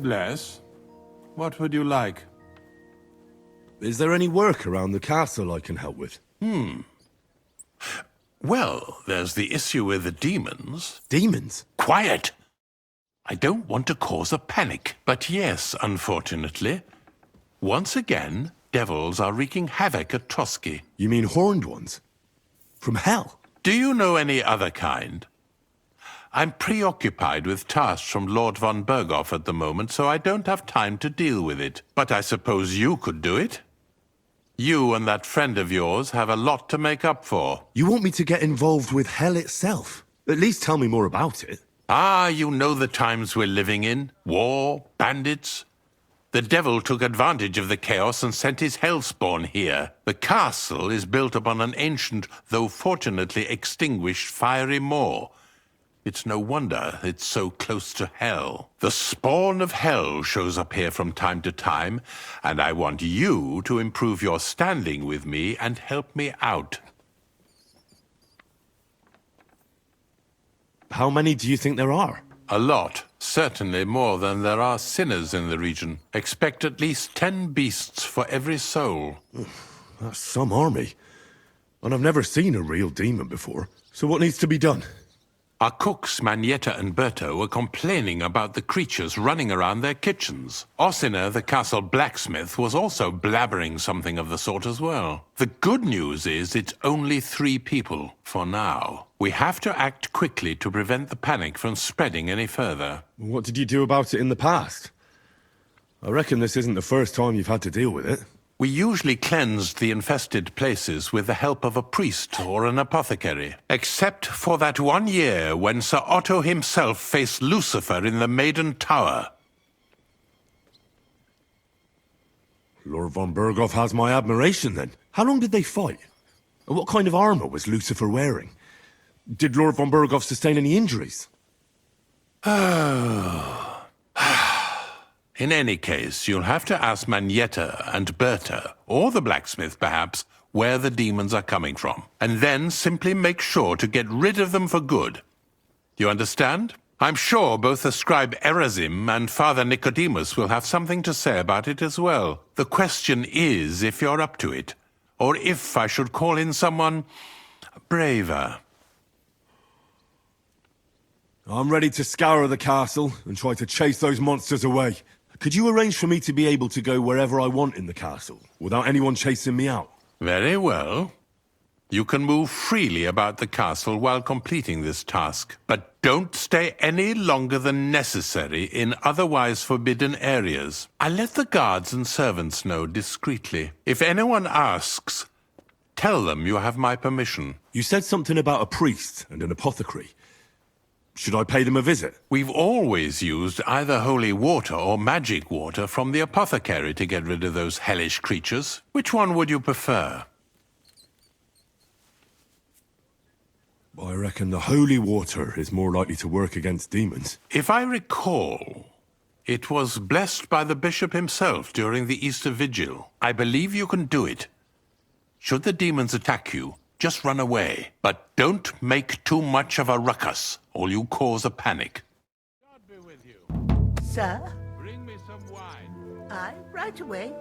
God bless. What would you like? Is there any work around the castle I can help with? Well, there's the issue with the demons. Demons? Quiet! I don't want to cause a panic, but yes, unfortunately, once again, devils are wreaking havoc at Trotsky. You mean horned ones? From hell? Do you know any other kind? I'm preoccupied with tasks from Lord von Berghoff at the moment, so I don't have time to deal with it. But I suppose you could do it? You and that friend of yours have a lot to make up for. You want me to get involved with hell itself? At least tell me more about it. Ah, you know the times we're living in. War, bandits. The devil took advantage of the chaos and sent his hellspawn here. The castle is built upon an ancient, though fortunately extinguished, fiery moor. It's no wonder it's so close to hell. The spawn of hell shows up here from time to time, and I want you to improve your standing with me and help me out. How many do you think there are? A lot. Certainly more than there are sinners in the region. Expect at least 10 beasts for every soul. That's some army. And I've never seen a real demon before. So what needs to be done? Our cooks, Manietta and Berto, were complaining about the creatures running around their kitchens. Ossina, the castle blacksmith, was also blabbering something of the sort as well. The good news is it's only 3 people, for now. We have to act quickly to prevent the panic from spreading any further. What did you do about it in the past? I reckon this isn't the first time you've had to deal with it. We usually cleansed the infested places with the help of a priest or an apothecary. Except for that one year when Sir Otto himself faced Lucifer in the Maiden Tower. Lord von Berghoff has my admiration, then. How long did they fight? What kind of armor was Lucifer wearing? Did Lord von Berghoff sustain any injuries? In any case, you'll have to ask Manietta and Berta, or the blacksmith perhaps, where the demons are coming from. And then simply make sure to get rid of them for good. You understand? I'm sure both the scribe Erazim and Father Nicodemus will have something to say about it as well. The question is if you're up to it, or if I should call in someone braver. I'm ready to scour the castle and try to chase those monsters away. Could you arrange for me to be able to go wherever I want in the castle, without anyone chasing me out? Very well. You can move freely about the castle while completing this task, but don't stay any longer than necessary in otherwise forbidden areas. I'll let the guards and servants know discreetly. If anyone asks, tell them you have my permission. You said something about a priest and an apothecary. Should I pay them a visit? We've always used either holy water or magic water from the apothecary to get rid of those hellish creatures. Which one would you prefer? I reckon the holy water is more likely to work against demons. If I recall, it was blessed by the bishop himself during the Easter Vigil. I believe you can do it. Should the demons attack you, just run away. But don't make too much of a ruckus, or you cause a panic. God be with you. Sir? Bring me some wine. Aye, right away.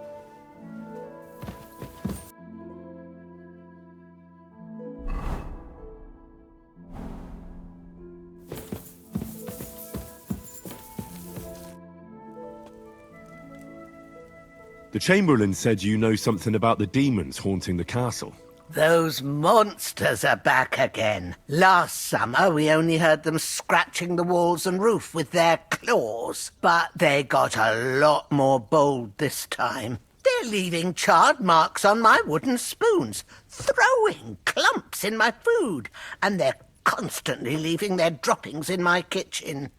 The Chamberlain said you know something about the demons haunting the castle. Those monsters are back again. Last summer, we only heard them scratching the walls and roof with their claws. But they got a lot more bold this time. They're leaving charred marks on my wooden spoons, throwing clumps in my food, and they're constantly leaving their droppings in my kitchen.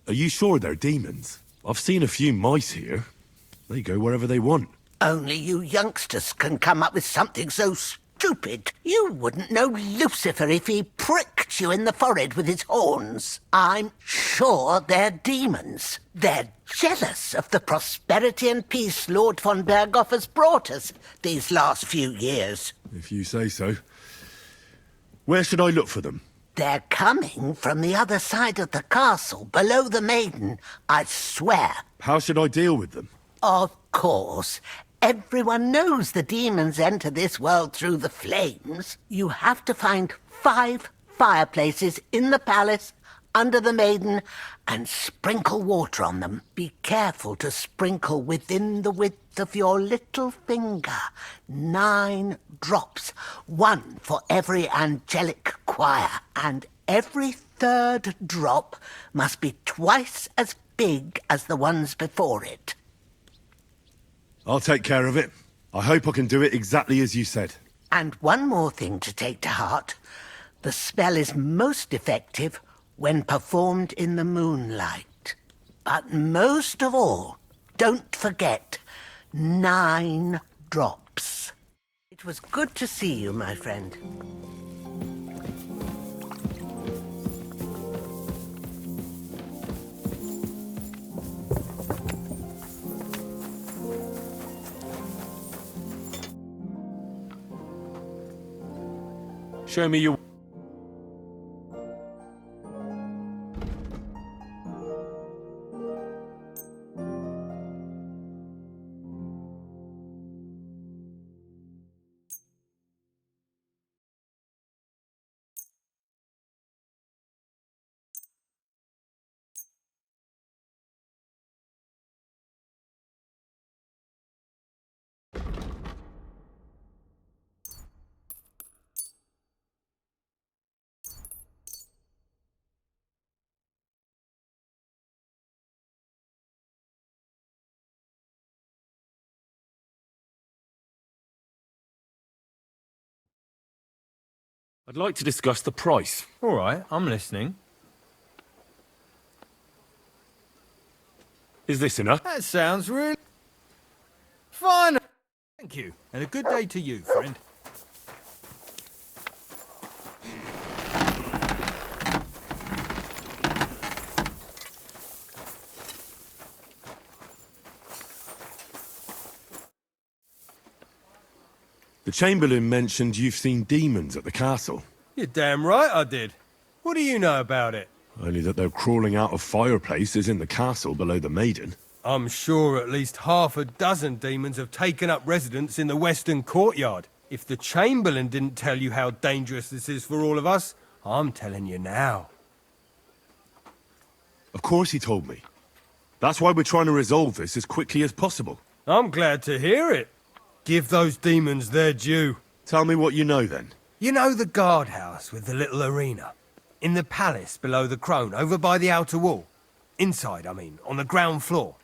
Are you sure they're demons? I've seen a few mice here. They go wherever they want. Only you youngsters can come up with something so stupid. You wouldn't know Lucifer if he pricked you in the forehead with his horns. I'm sure they're demons. They're jealous of the prosperity and peace Lord von Berghoff has brought us these last few years. If you say so. Where should I look for them? They're coming from the other side of the castle, below the maiden, I swear. How should I deal with them? Of course. Everyone knows the demons enter this world through the flames. You have to find 5 fireplaces in the palace, under the maiden, and sprinkle water on them. Be careful to sprinkle within the width of your little finger. 9 drops, 1 for every angelic choir, and every 3rd drop must be twice as big as the ones before it. I'll take care of it. I hope I can do it exactly as you said. And one more thing to take to heart. The spell is most effective when performed in the moonlight. But most of all, don't forget 9 drops. It was good to see you, my friend. Show me your... I'd like to discuss the price. All right, I'm listening. Is this enough? That sounds really fine. Thank you, and a good day to you, friend. The Chamberlain mentioned you've seen demons at the castle. You're damn right I did. What do you know about it? Only that they're crawling out of fireplaces in the castle below the maiden. I'm sure at least 6 demons have taken up residence in the western courtyard. If the Chamberlain didn't tell you how dangerous this is for all of us, I'm telling you now. Of course he told me. That's why we're trying to resolve this as quickly as possible. I'm glad to hear it. Give those demons their due. Tell me what you know then. You know the guardhouse with the little arena? In the palace below the crone, over by the outer wall? Inside, I mean, on the ground floor.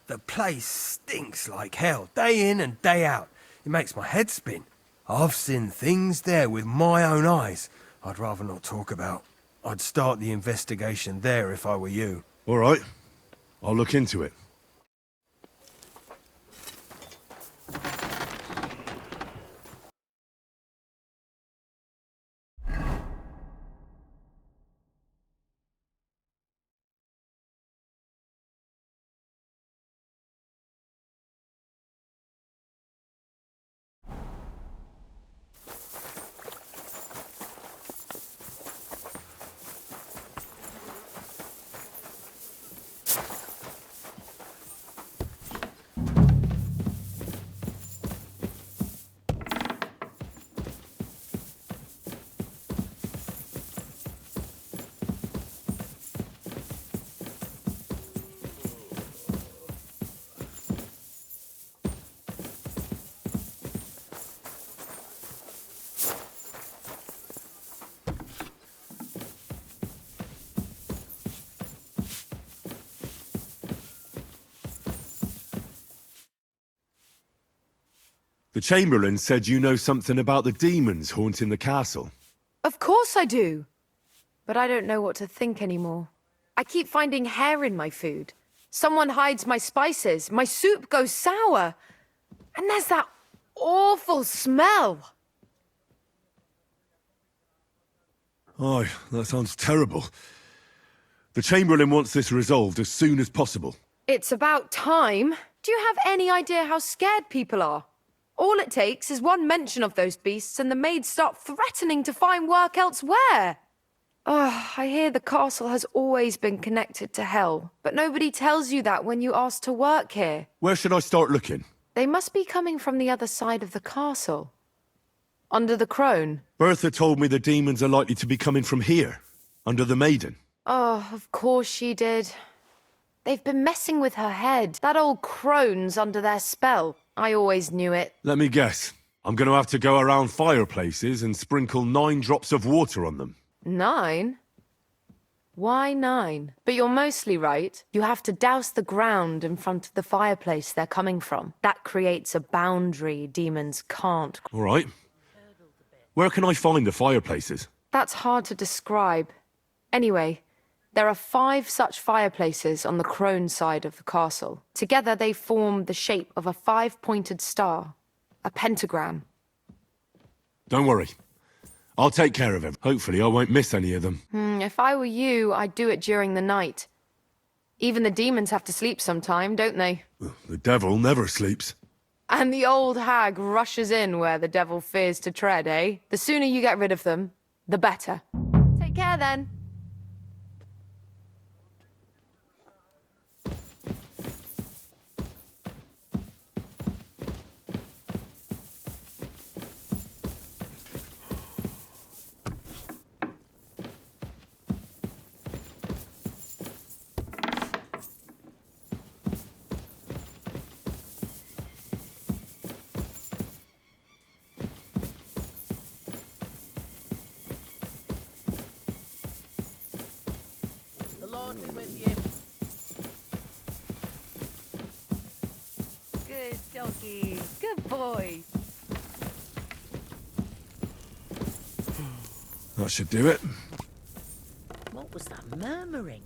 The place stinks like hell, day in and day out. It makes my head spin. I've seen things there with my own eyes I'd rather not talk about. I'd start the investigation there if I were you. All right. I'll look into it. The Chamberlain said you know something about the demons haunting the castle. Of course I do. But I don't know what to think anymore. I keep finding hair in my food. Someone hides my spices. My soup goes sour. And there's that awful smell. Oh, that sounds terrible. The Chamberlain wants this resolved as soon as possible. It's about time. Do you have any idea how scared people are? All it takes is one mention of those beasts and the maids start threatening to find work elsewhere. I hear the castle has always been connected to hell, but nobody tells you that when you ask to work here. Where should I start looking? They must be coming from the other side of the castle. Under the crone. Bertha told me the demons are likely to be coming from here, under the maiden. Oh, of course she did. They've been messing with her head. That old crone's under their spell. I always knew it. Let me guess. I'm going to have to go around fireplaces and sprinkle 9 drops of water on them. 9? Why 9? But you're mostly right. You have to douse the ground in front of the fireplace they're coming from. That creates a boundary demons can't. All right. Where can I find the fireplaces? That's hard to describe. Anyway, there are 5 such fireplaces on the crone side of the castle. Together they form the shape of a 5-pointed star. A pentagram. Don't worry. I'll take care of him. Hopefully I won't miss any of them. If I were you, I'd do it during the night. Even the demons have to sleep sometime, don't they? The devil never sleeps. And the old hag rushes in where the devil fears to tread, eh? The sooner you get rid of them, the better. Take care then. Good doggy. Good boy. That should do it. What was that murmuring?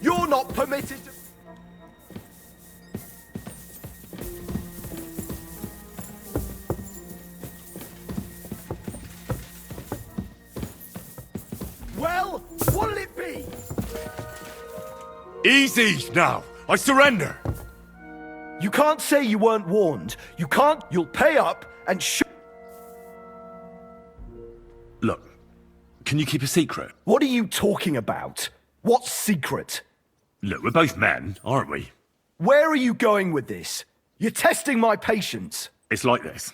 You're not permitted to... Well, what'll it be? Easy now. I surrender. You can't say you weren't warned. You can't... You'll pay up and Look, can you keep a secret? What are you talking about? What's secret? Look, we're both men, aren't we? Where are you going with this? You're testing my patience. It's like this.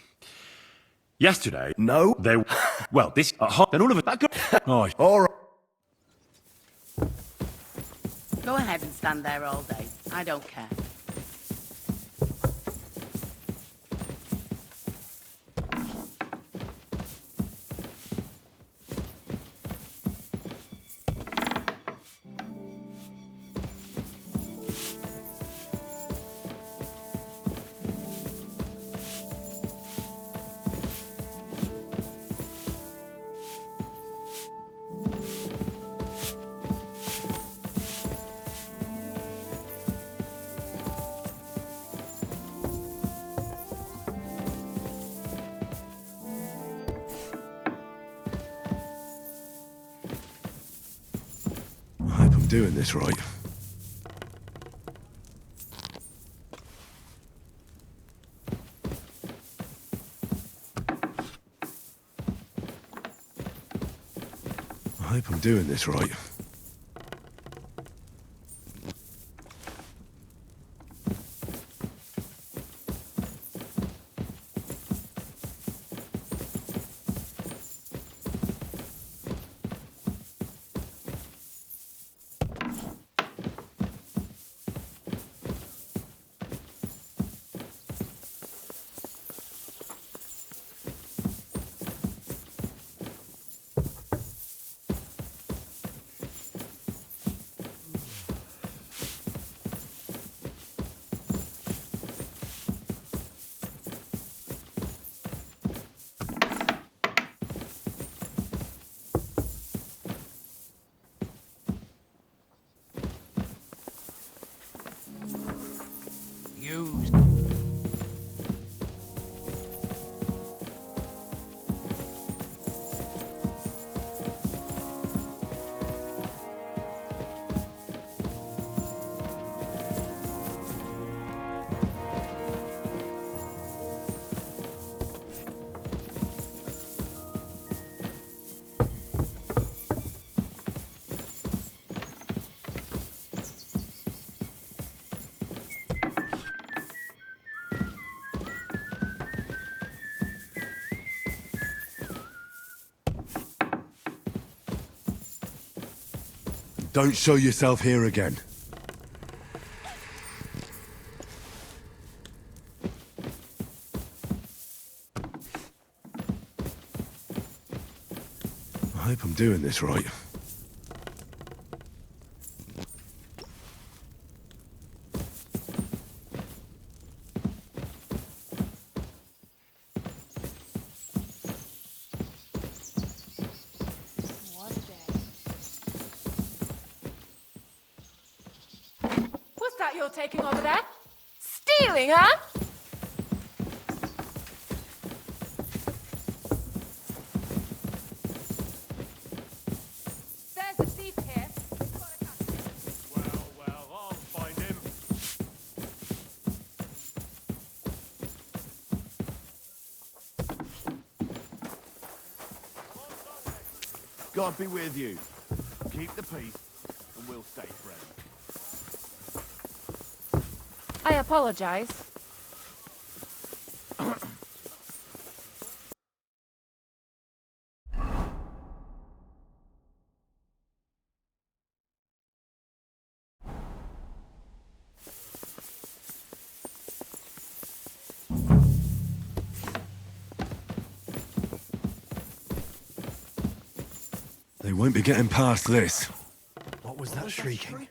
Yesterday... No. There... Well, this... then all of it... That girl... Oh, All right. Go ahead and stand there all day. I don't care. I hope I'm doing this right. I hope I'm doing this right. use. Don't show yourself here again. I hope I'm doing this right. What's that you're taking over there? Stealing, huh? There's a thief here. Well, I'll find him. God be with you. Keep the peace, and we'll stay friends. I apologize. They won't be getting past this. What was that shrieking?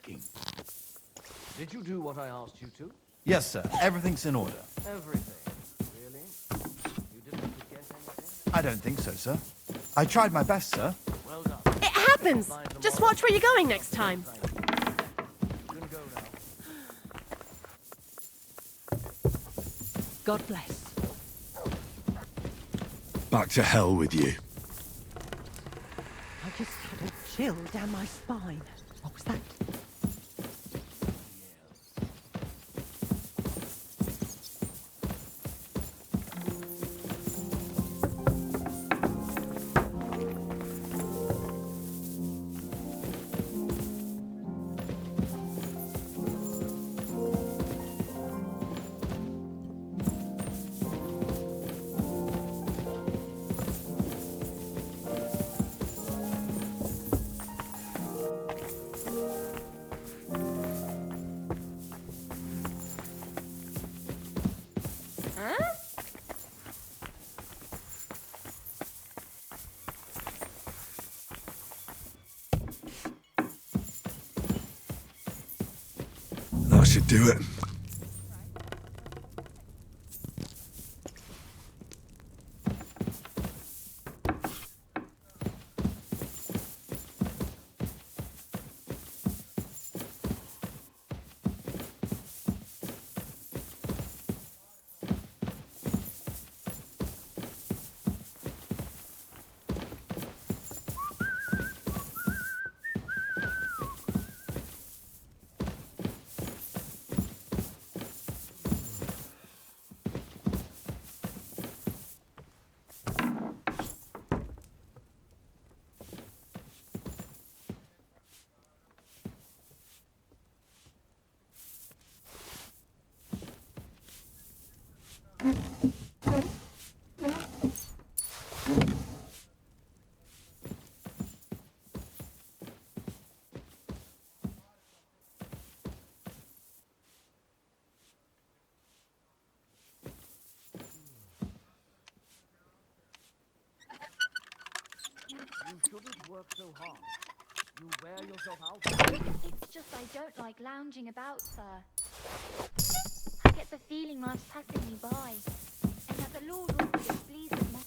Did you do what I asked you to? Yes, sir. Everything's in order. Everything. Really? You didn't forget anything? I don't think so, sir. I tried my best, sir. Well done. It happens! Just watch where you're going next time. You can go now. God bless. Back to hell with you. I just had a chill down my spine. What was that? That should do it. You shouldn't work so hard. You wear yourself out. It's just I don't like lounging about, sir. I get the feeling life's passing me by, and that the Lord will be displeased with my...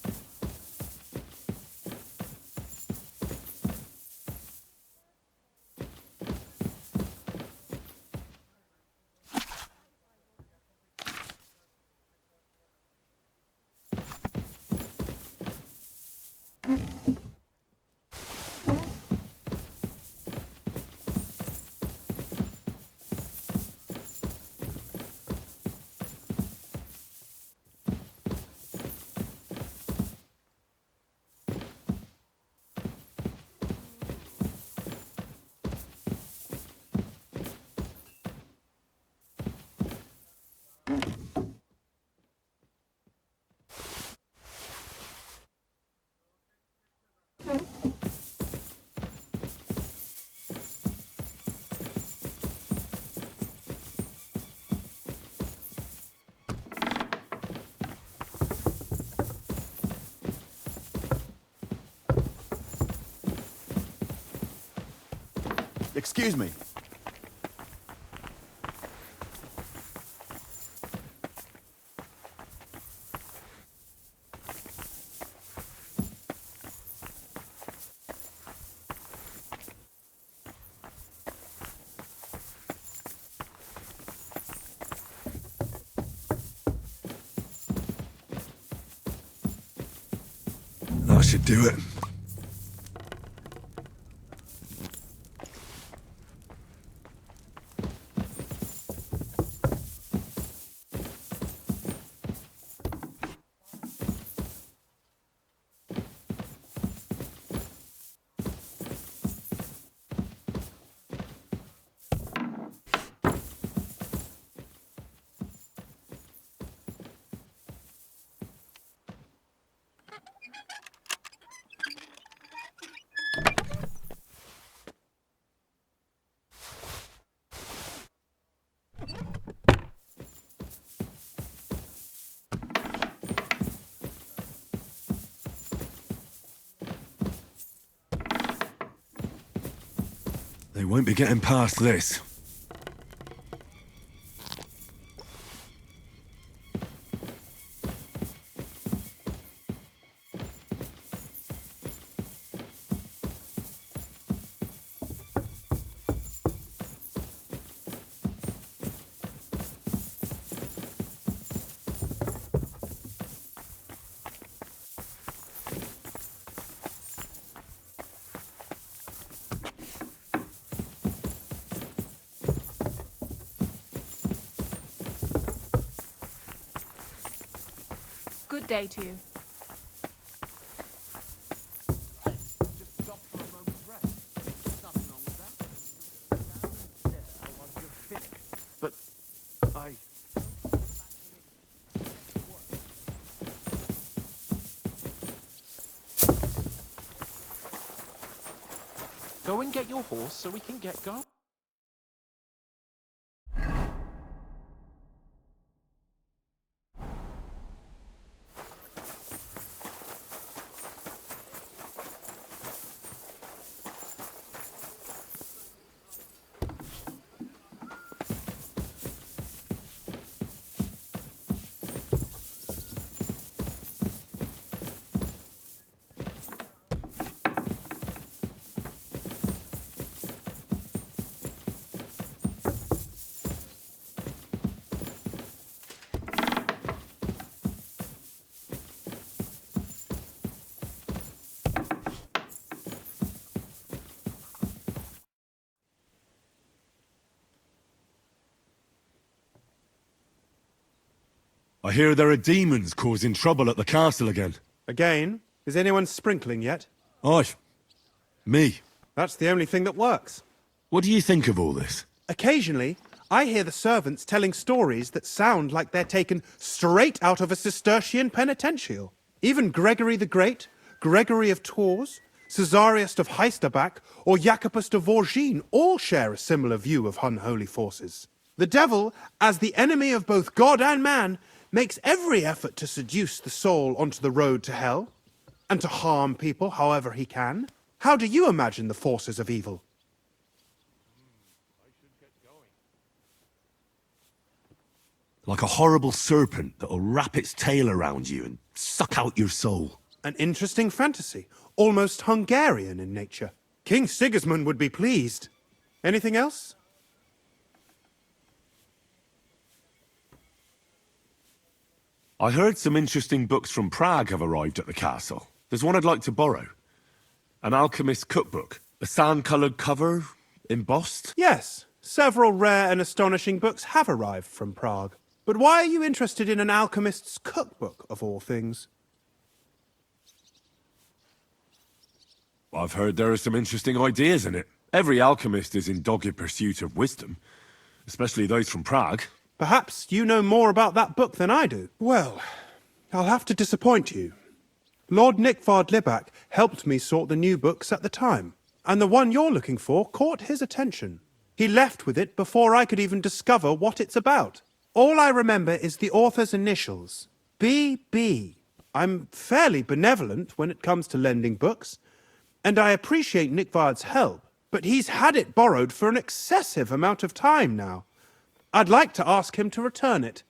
Excuse me. That should do it. They won't be getting past this. Good day to you. Just stop for a moment's rest. Nothing wrong with that. Down there was your picnic. But I... Go and get your horse so we can get going. I hear there are demons causing trouble at the castle again. Again? Is anyone sprinkling yet? Aye. Me. That's the only thing that works. What do you think of all this? Occasionally, I hear the servants telling stories that sound like they're taken straight out of a Cistercian penitential. Even Gregory the Great, Gregory of Tours, Caesarius of Heisterbach, or Jacobus de Vorgine all share a similar view of unholy forces. The devil, as the enemy of both God and man, makes every effort to seduce the soul onto the road to hell, and to harm people however he can. How do you imagine the forces of evil? Like a horrible serpent that'll wrap its tail around you and suck out your soul. An interesting fantasy, almost Hungarian in nature. King Sigismund would be pleased. Anything else? I heard some interesting books from Prague have arrived at the castle. There's one I'd like to borrow. An alchemist's cookbook. A sand-coloured cover, embossed. Yes, several rare and astonishing books have arrived from Prague. But why are you interested in an alchemist's cookbook, of all things? I've heard there are some interesting ideas in it. Every alchemist is in dogged pursuit of wisdom, especially those from Prague. Perhaps you know more about that book than I do. Well, I'll have to disappoint you. Lord Nickvard Libak helped me sort the new books at the time, and the one you're looking for caught his attention. He left with it before I could even discover what it's about. All I remember is the author's initials, B.B. I'm fairly benevolent when it comes to lending books, and I appreciate Nickvard's help, but he's had it borrowed for an excessive amount of time now. I'd like to ask him to return it,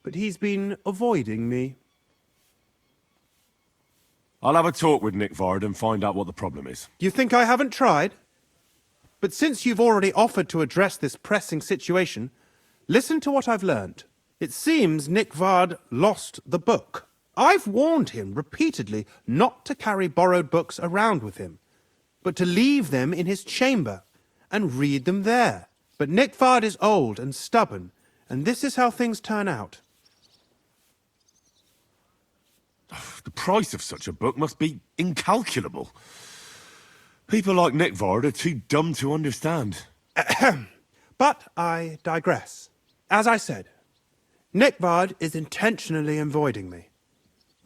but he's been avoiding me. I'll have a talk with Nick Vard and find out what the problem is. You think I haven't tried? But since you've already offered to address this pressing situation, listen to what I've learnt. It seems Nick Vard lost the book. I've warned him repeatedly not to carry borrowed books around with him, but to leave them in his chamber and read them there. But Nick Vard is old and stubborn, and this is how things turn out. The price of such a book must be incalculable. People like Nick Vard are too dumb to understand. But I digress. As I said, Nick Vard is intentionally avoiding me.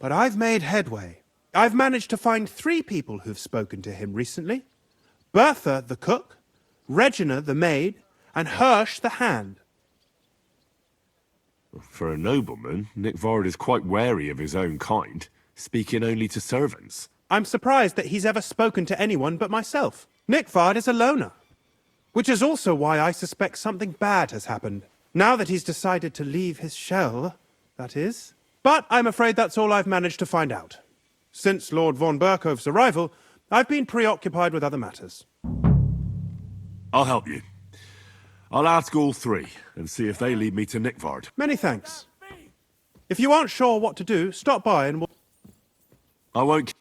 But I've made headway. I've managed to find 3 people who've spoken to him recently. Bertha, the cook, Regina, the maid, and Hirsch, the hand. For a nobleman, Nick Vard is quite wary of his own kind, speaking only to servants. I'm surprised that he's ever spoken to anyone but myself. Nick Vard is a loner, which is also why I suspect something bad has happened. Now that he's decided to leave his shell, that is. But I'm afraid that's all I've managed to find out. Since Lord von Berkove's arrival, I've been preoccupied with other matters. I'll help you. I'll ask all 3 and see if they lead me to Nick Vard. Many thanks. If you aren't sure what to do, stop by and we'll... I won't...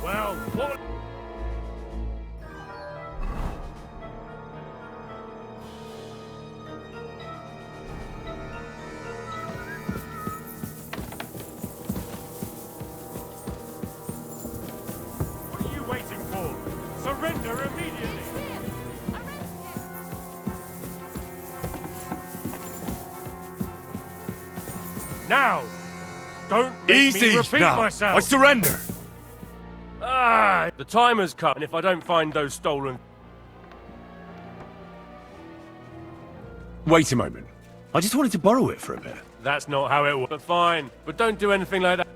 Well, what? What are you waiting for? Surrender immediately! Now! Don't make Easy me repeat now! myself! I surrender! Ah! The time has come, and if I don't find those stolen... Wait a moment. I just wanted to borrow it for a bit. That's not how it works. But fine. But don't do anything like that.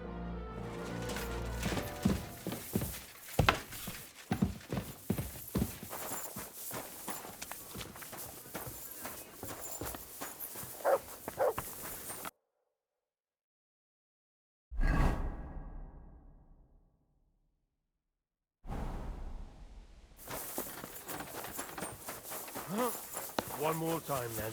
One more time, then.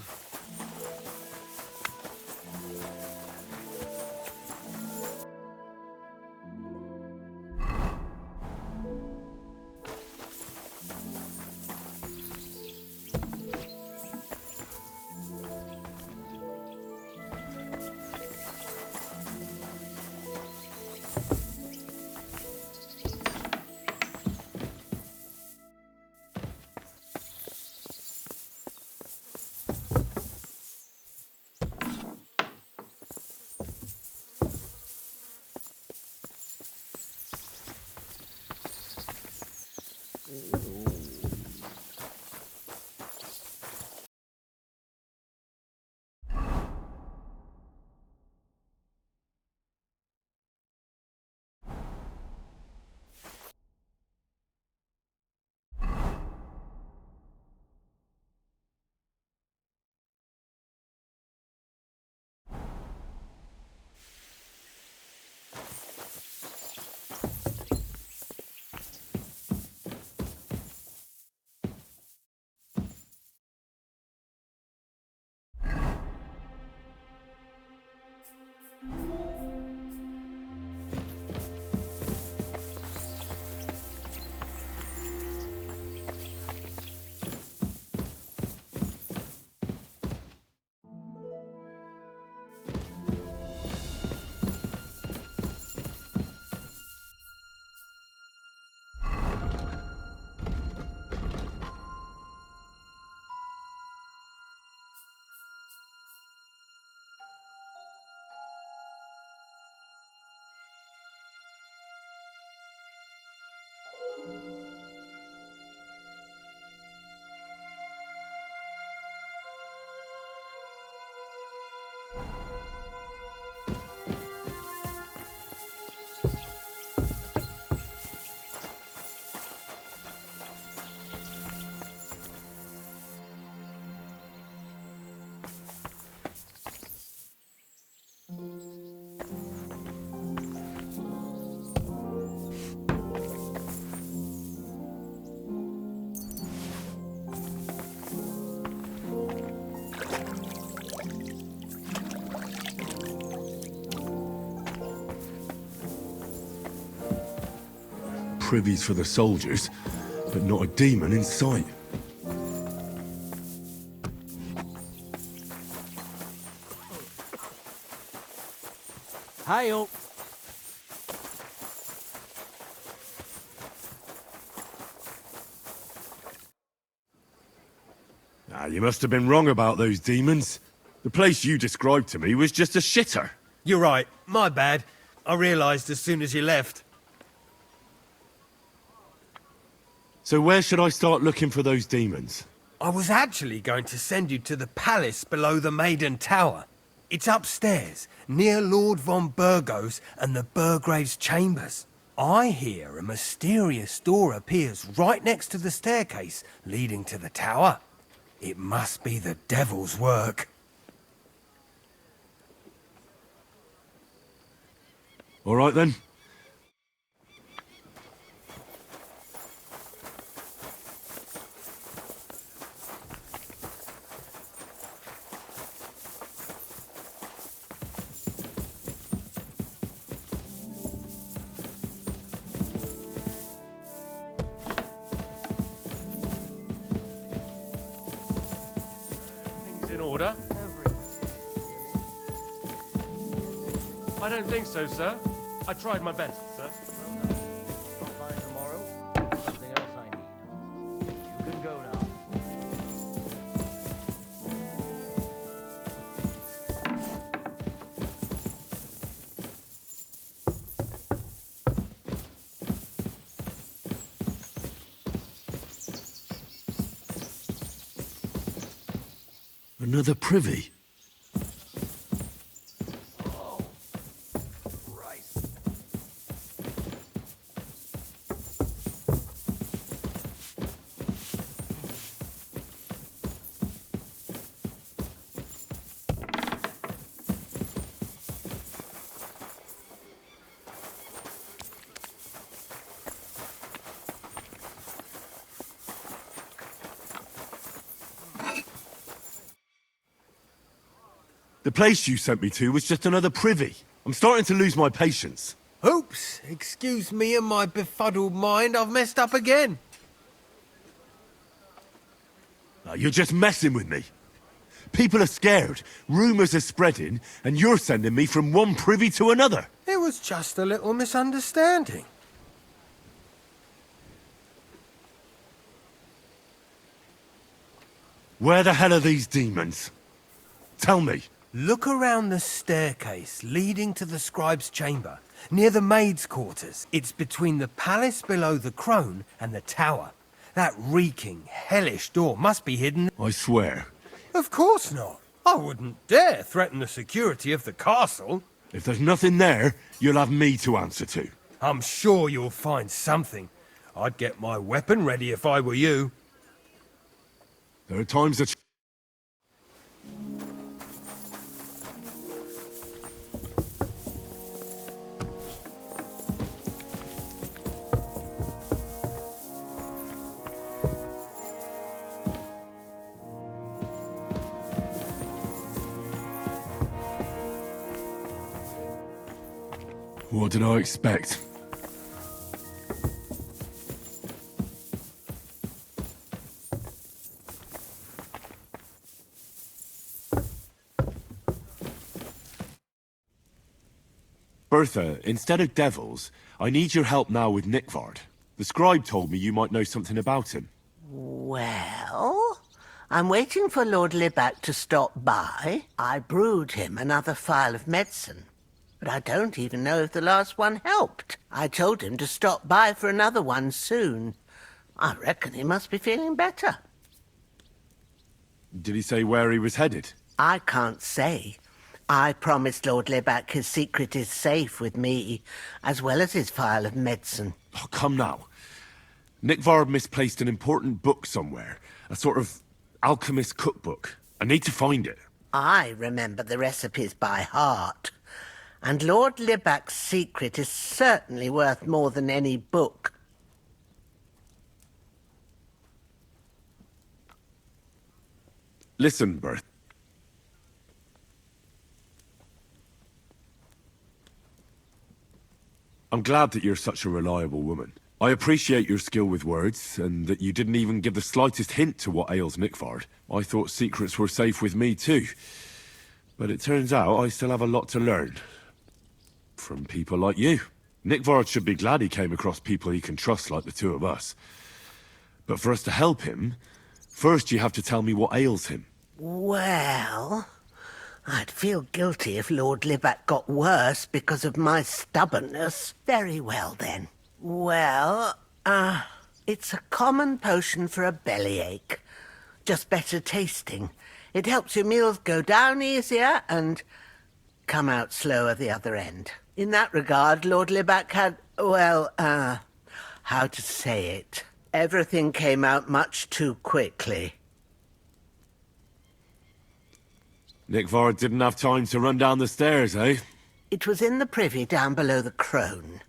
privies for the soldiers, but not a demon in sight. Hail! Ah, you must have been wrong about those demons. The place you described to me was just a shitter. You're right. My bad. I realised as soon as you left. So where should I start looking for those demons? I was actually going to send you to the palace below the Maiden Tower. It's upstairs, near Lord von Burgos and the Burgrave's chambers. I hear a mysterious door appears right next to the staircase leading to the tower. It must be the devil's work. All right then. Things in order? I don't think so, sir. I tried my best, sir. Stop by tomorrow. Something else I need. You can go now. Another privy? The place you sent me to was just another privy. I'm starting to lose my patience. Oops, excuse me and my befuddled mind, I've messed up again. You're just messing with me. People are scared, rumours are spreading, and you're sending me from one privy to another. It was just a little misunderstanding. Where the hell are these demons? Tell me. Look around the staircase leading to the scribe's chamber, near the maid's quarters. It's between the palace below the crone and the tower. That reeking, hellish door must be hidden. I swear. Of course not. I wouldn't dare threaten the security of the castle. If there's nothing there, you'll have me to answer to. I'm sure you'll find something. I'd get my weapon ready if I were you. There are times that... What did I expect? Bertha, instead of devils, I need your help now with Nickvard. The scribe told me you might know something about him. Well, I'm waiting for Lord Libac to stop by. I brewed him another phial of medicine. But I don't even know if the last one helped. I told him to stop by for another one soon. I reckon he must be feeling better. Did he say where he was headed? I can't say. I promised Lord Libac his secret is safe with me, as well as his phial of medicine. Oh, come now. Nickvard misplaced an important book somewhere. A sort of alchemist cookbook. I need to find it. I remember the recipes by heart. And Lord Libac's secret is certainly worth more than any book. Listen, Bertha. I'm glad that you're such a reliable woman. I appreciate your skill with words, and that you didn't even give the slightest hint to what ails Nickford. I thought secrets were safe with me too. But it turns out I still have a lot to learn. From people like you. Nickford should be glad he came across people he can trust like the two of us. But for us to help him, first you have to tell me what ails him. Well, I'd feel guilty if Lord Libac got worse because of my stubbornness. Very well, then. Well, it's a common potion for a bellyache. Just better tasting. It helps your meals go down easier and come out slower the other end. In that regard, Lord Libac had, well, how to say it? Everything came out much too quickly. Nickford didn't have time to run down the stairs, eh? It was in the privy down below the crone.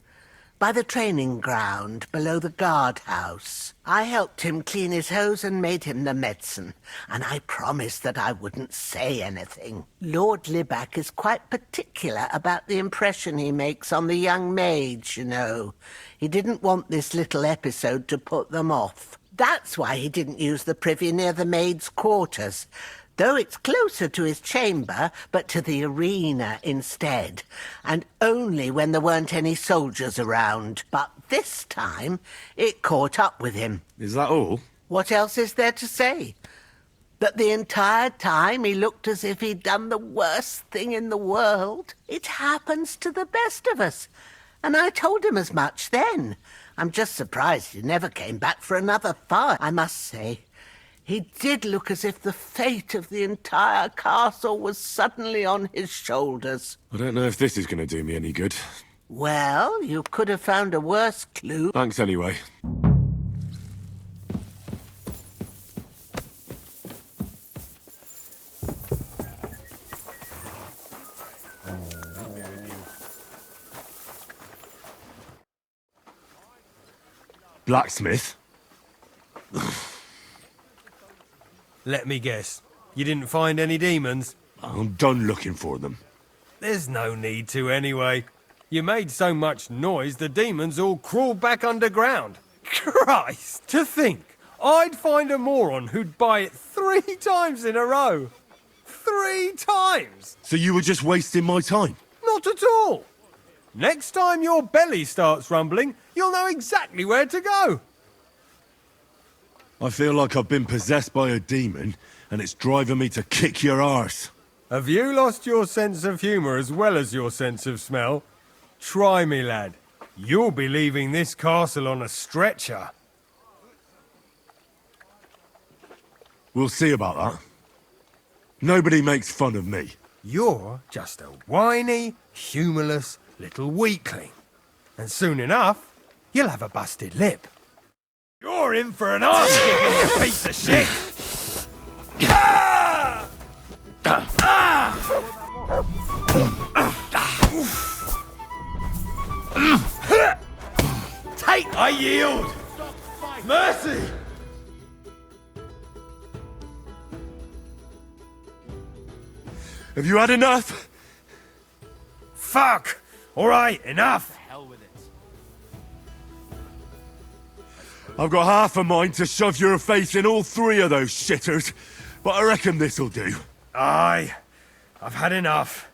By the training ground, below the guardhouse. I helped him clean his hose and made him the medicine, and I promised that I wouldn't say anything. Lord Libac is quite particular about the impression he makes on the young maids, you know. He didn't want this little episode to put them off. That's why he didn't use the privy near the maids' quarters. Though it's closer to his chamber, but to the arena instead, and only when there weren't any soldiers around. But this time, it caught up with him. Is that all? What else is there to say? That the entire time he looked as if he'd done the worst thing in the world. It happens to the best of us, and I told him as much then. I'm just surprised he never came back for another fight, I must say. He did look as if the fate of the entire castle was suddenly on his shoulders. I don't know if this is going to do me any good. Well, you could have found a worse clue. Thanks anyway. Blacksmith? Let me guess. You didn't find any demons? I'm done looking for them. There's no need to anyway. You made so much noise the demons all crawled back underground. Christ! To think, I'd find a moron who'd buy it 3 times in a row. 3 times! So you were just wasting my time? Not at all. Next time your belly starts rumbling, you'll know exactly where to go. I feel like I've been possessed by a demon, and it's driving me to kick your arse. Have you lost your sense of humour as well as your sense of smell? Try me, lad. You'll be leaving this castle on a stretcher. We'll see about that. Nobody makes fun of me. You're just a whiny, humourless little weakling. And soon enough, you'll have a busted lip. You're in for an arse kicking, you piece of shit! Take! I yield! Mercy! Have you had enough? Fuck! Alright, enough! Hell with it. I've got half a mind to shove your face in all 3 of those shitters, but I reckon this'll do. Aye, I've had enough.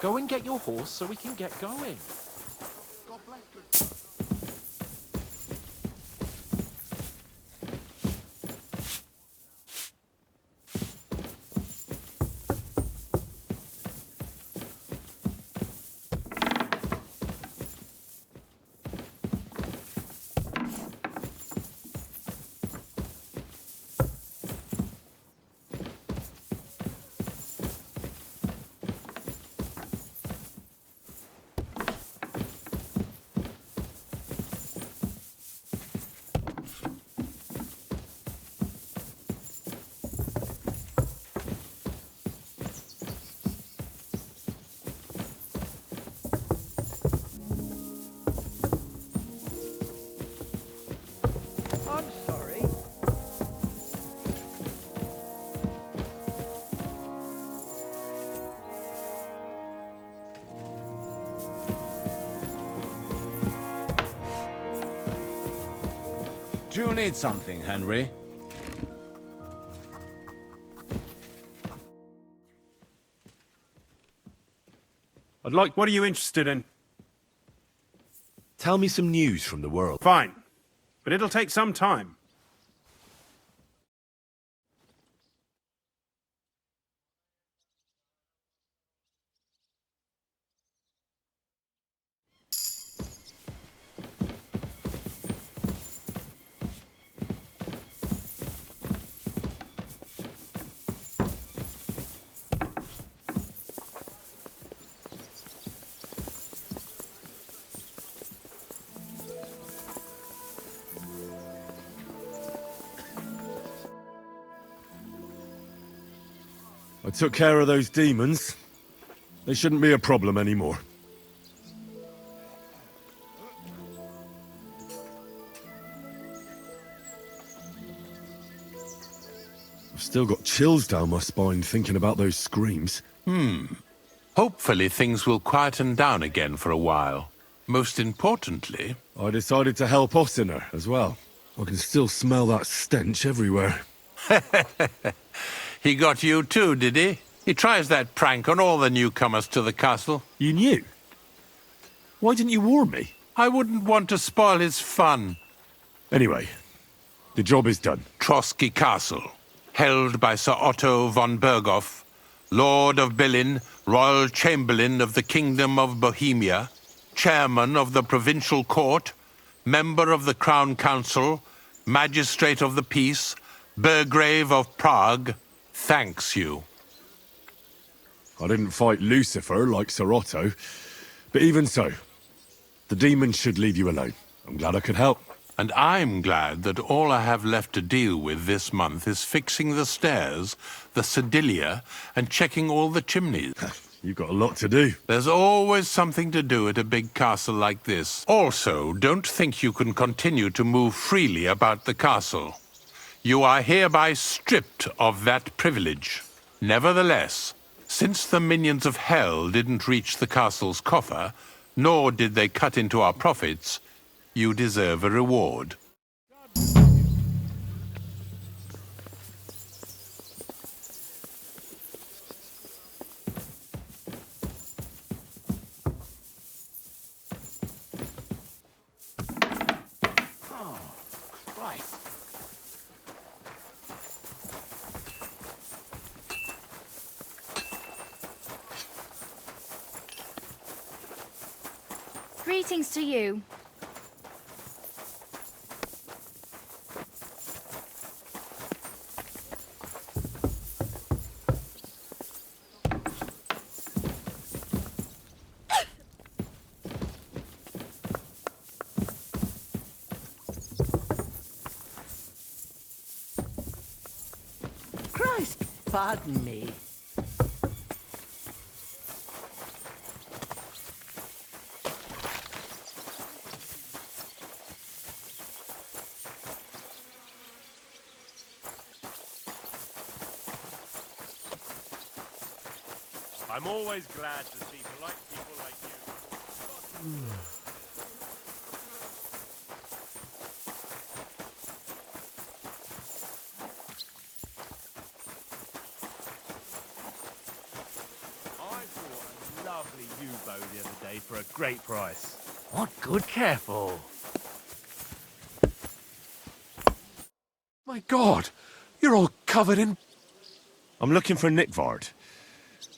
Go and get your horse so we can get going. God bless you. Do you need something, Henry? What are you interested in? Tell me some news from the world. Fine. But it'll take some time. I took care of those demons. They shouldn't be a problem anymore. I've still got chills down my spine thinking about those screams. Hopefully things will quieten down again for a while. Most importantly... I decided to help Ossiner as well. I can still smell that stench everywhere. He got you too, did he? He tries that prank on all the newcomers to the castle. You knew? Why didn't you warn me? I wouldn't want to spoil his fun. Anyway, the job is done. Trotsky Castle, held by Sir Otto von Berghoff, Lord of Billin, Royal Chamberlain of the Kingdom of Bohemia, Chairman of the Provincial Court, Member of the Crown Council, Magistrate of the Peace, Burgrave of Prague, thanks you. I didn't fight Lucifer like Sir Otto, but even so, the demons should leave you alone. I'm glad I could help. And I'm glad that all I have left to deal with this month is fixing the stairs, the sedilia, and checking all the chimneys. You've got a lot to do. There's always something to do at a big castle like this. Also, don't think you can continue to move freely about the castle. You are hereby stripped of that privilege. Nevertheless, since the minions of hell didn't reach the castle's coffer, nor did they cut into our profits, you deserve a reward. Greetings to you. Christ, pardon me. I'm always glad to see polite people like you. I bought a lovely U-boat the other day for a great price. What good careful. My God, you're all covered in... I'm looking for Nickvard.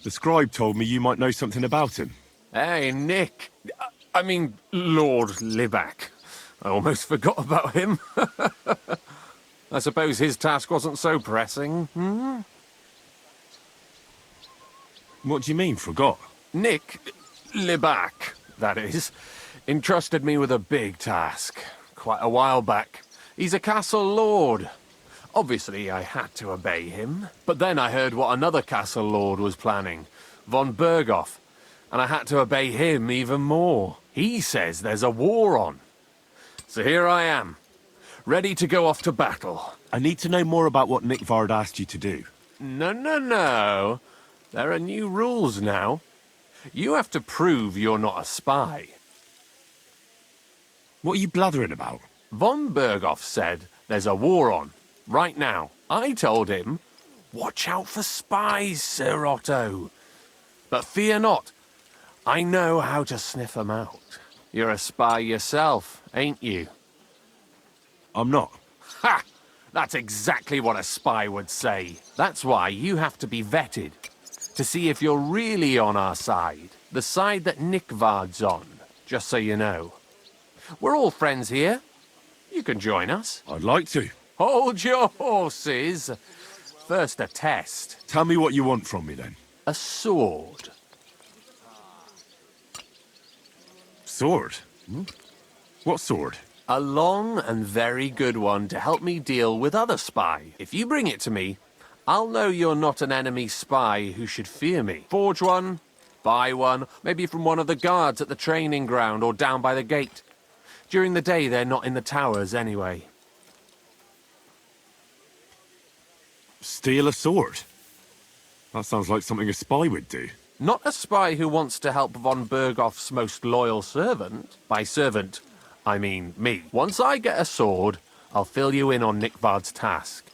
The scribe told me you might know something about him. Hey, Nick. I mean, Lord Libak. I almost forgot about him. I suppose his task wasn't so pressing. Hmm? What do you mean, forgot? Nick Libak, that is, entrusted me with a big task quite a while back. He's a castle lord. Obviously, I had to obey him. But then I heard what another castle lord was planning, von Berghoff, and I had to obey him even more. He says there's a war on. So here I am, ready to go off to battle. I need to know more about what Nickvard asked you to do. No. There are new rules now. You have to prove you're not a spy. What are you blathering about? Von Berghoff said there's a war on, right now. I told him, watch out for spies, Sir Otto. But fear not, I know how to sniff 'em out. You're a spy yourself, ain't you? I'm not. Ha! That's exactly what a spy would say. That's why you have to be vetted, to see if you're really on our side. The side that Nickvard's on, just so you know. We're all friends here. You can join us. I'd like to. Hold your horses. First a test. Tell me what you want from me, then. A sword. Sword? What sword? A long and very good one to help me deal with other spy. If you bring it to me, I'll know you're not an enemy spy who should fear me. Forge one, buy one, maybe from one of the guards at the training ground or down by the gate. During the day, they're not in the towers anyway. Steal a sword? That sounds like something a spy would do. Not a spy who wants to help von Berghoff's most loyal servant. By servant, I mean me. Once I get a sword, I'll fill you in on Nickvard's task.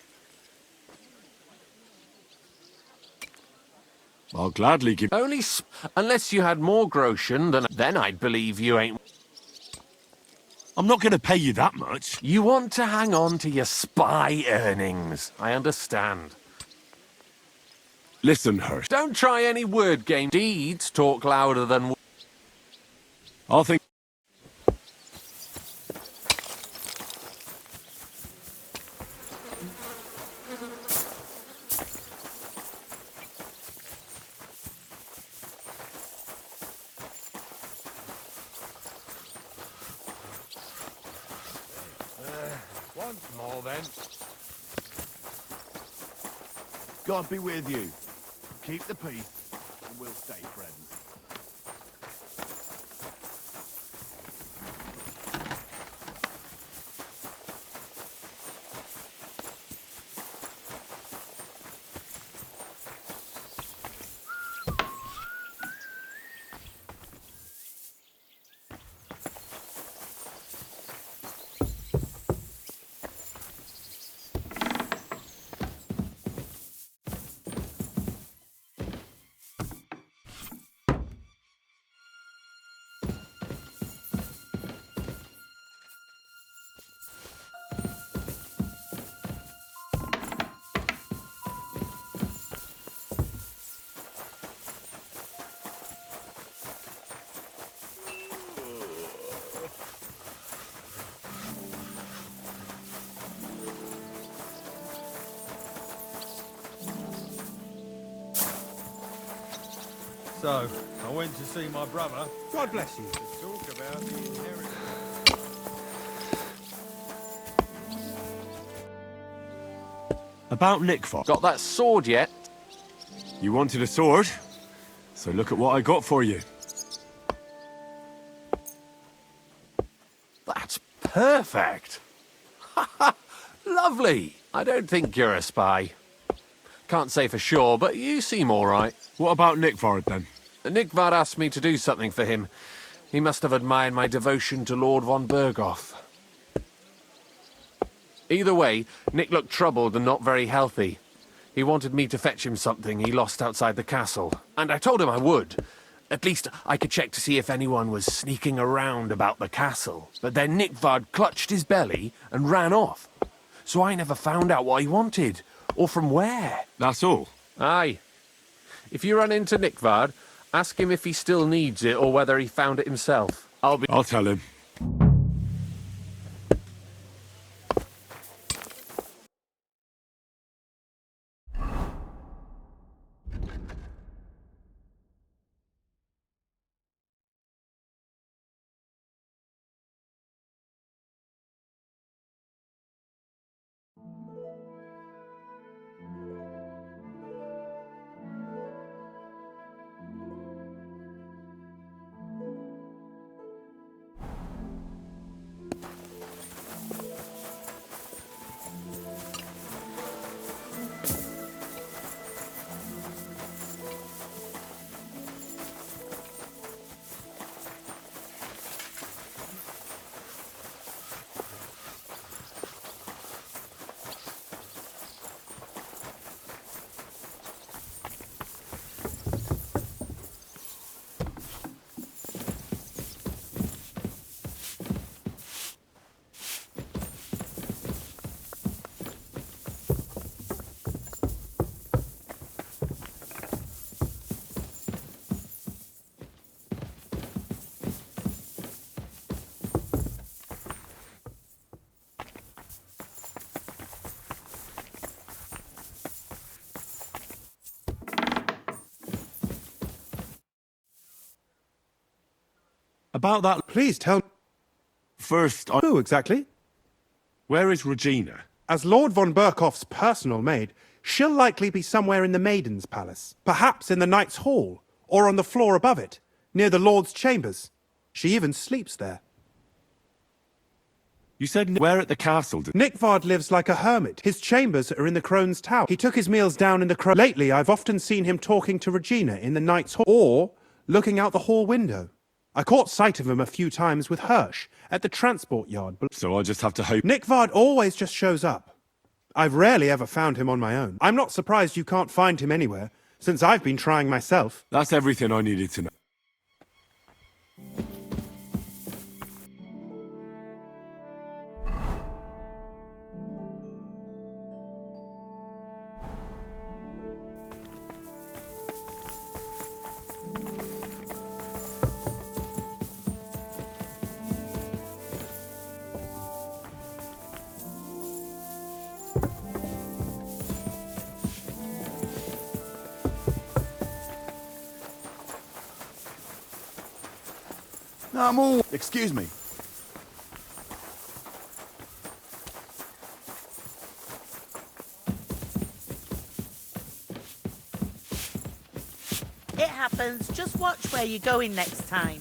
I'll gladly give... Unless you had more groschen, then I'd believe you ain't... I'm not going to pay you that much. You want to hang on to your spy earnings. I understand. Listen, Hurst. Don't try any word game. Deeds talk louder than... I'll think... Once more, then. God be with you. Keep the peace, and we'll stay friends. So, I went to see my brother. God bless you. To talk about the inheritance. About Nickvard. Got that sword yet? You wanted a sword? So look at what I got for you. That's perfect. Lovely. I don't think you're a spy. Can't say for sure, but you seem all right. What about Nickvard, then? Nickvard asked me to do something for him. He must have admired my devotion to Lord von Berghoff. Either way, Nick looked troubled and not very healthy. He wanted me to fetch him something he lost outside the castle. And I told him I would. At least I could check to see if anyone was sneaking around about the castle. But then Nickvard clutched his belly and ran off. So I never found out what he wanted, or from where. That's all? Aye. If you run into Nickvard, ask him if he still needs it or whether he found it himself. I'll tell him. About that... Please tell me. First, Who exactly? Where is Regina? As Lord von Berkhoff's personal maid, she'll likely be somewhere in the Maiden's Palace. Perhaps in the Knight's Hall, or on the floor above it, near the Lord's chambers. She even sleeps there. You said where at the castle? Nickvard lives like a hermit. His chambers are in the Crone's Tower. He took his meals down in the Crone. Lately, I've often seen him talking to Regina in the Knight's Hall, or looking out the hall window. I caught sight of him a few times with Hirsch at the transport yard. So I just have to hope... Nickvard always just shows up. I've rarely ever found him on my own. I'm not surprised you can't find him anywhere, since I've been trying myself. That's everything I needed to know. No, I'm all... Excuse me. It happens. Just watch where you're going next time.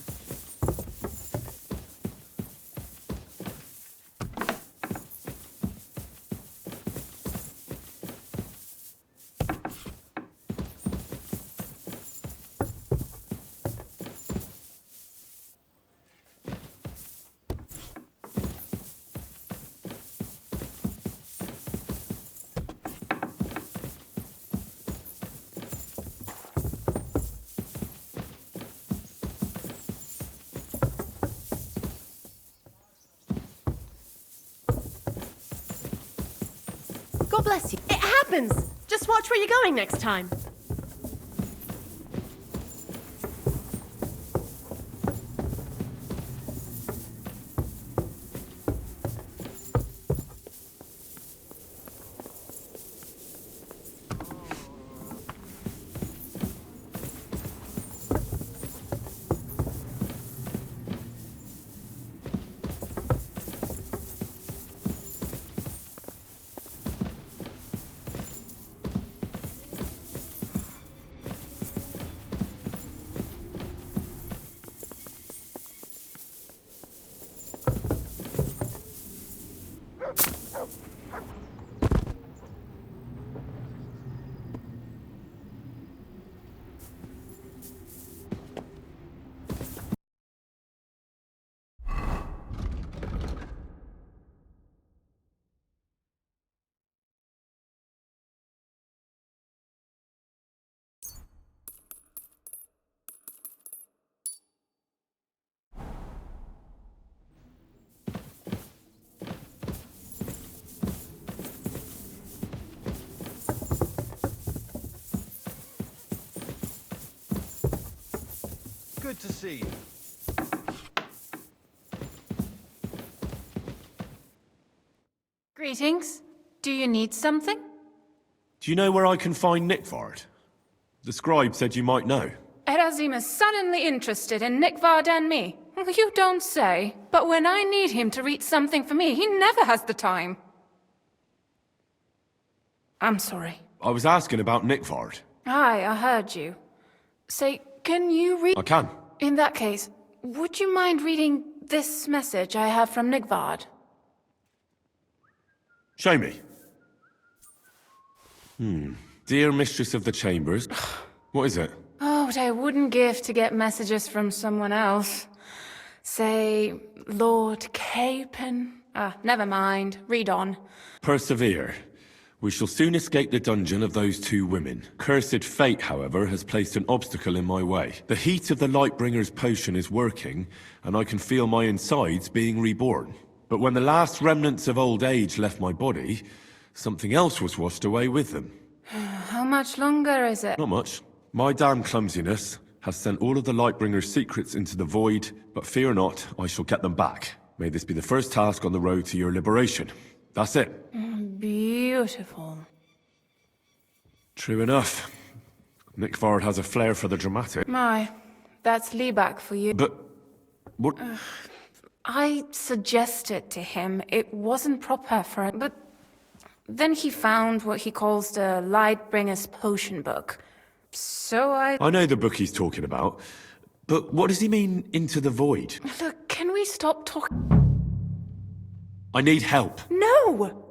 God bless you. It happens! Just watch where you're going next time. Good to see you. Greetings. Do you need something? Do you know where I can find Nickvard? The scribe said you might know. Erazim is suddenly interested in Nickvard and me. You don't say. But when I need him to read something for me, he never has the time. I'm sorry. I was asking about Nickvard. Aye, I heard you. Say, can you read? I can. In that case, would you mind reading this message I have from Nickvard? Show me. Dear Mistress of the Chambers. What is it? Oh, what I wouldn't give to get messages from someone else. Say, Lord Capen. Never mind. Read on. Persevere. We shall soon escape the dungeon of those two women. Cursed fate, however, has placed an obstacle in my way. The heat of the Lightbringer's potion is working, and I can feel my insides being reborn. But when the last remnants of old age left my body, something else was washed away with them. How much longer is it? Not much. My damn clumsiness has sent all of the Lightbringer's secrets into the void, but fear not, I shall get them back. May this be the first task on the road to your liberation. That's it. Beautiful. True enough. Nickvard has a flair for the dramatic. My, that's Liebach for you. But What? I suggested to him it wasn't proper for it, but then he found what he calls the Lightbringer's Potion Book. So I know the book he's talking about, but what does he mean, into the void? Look, can we stop talking? I need help. No!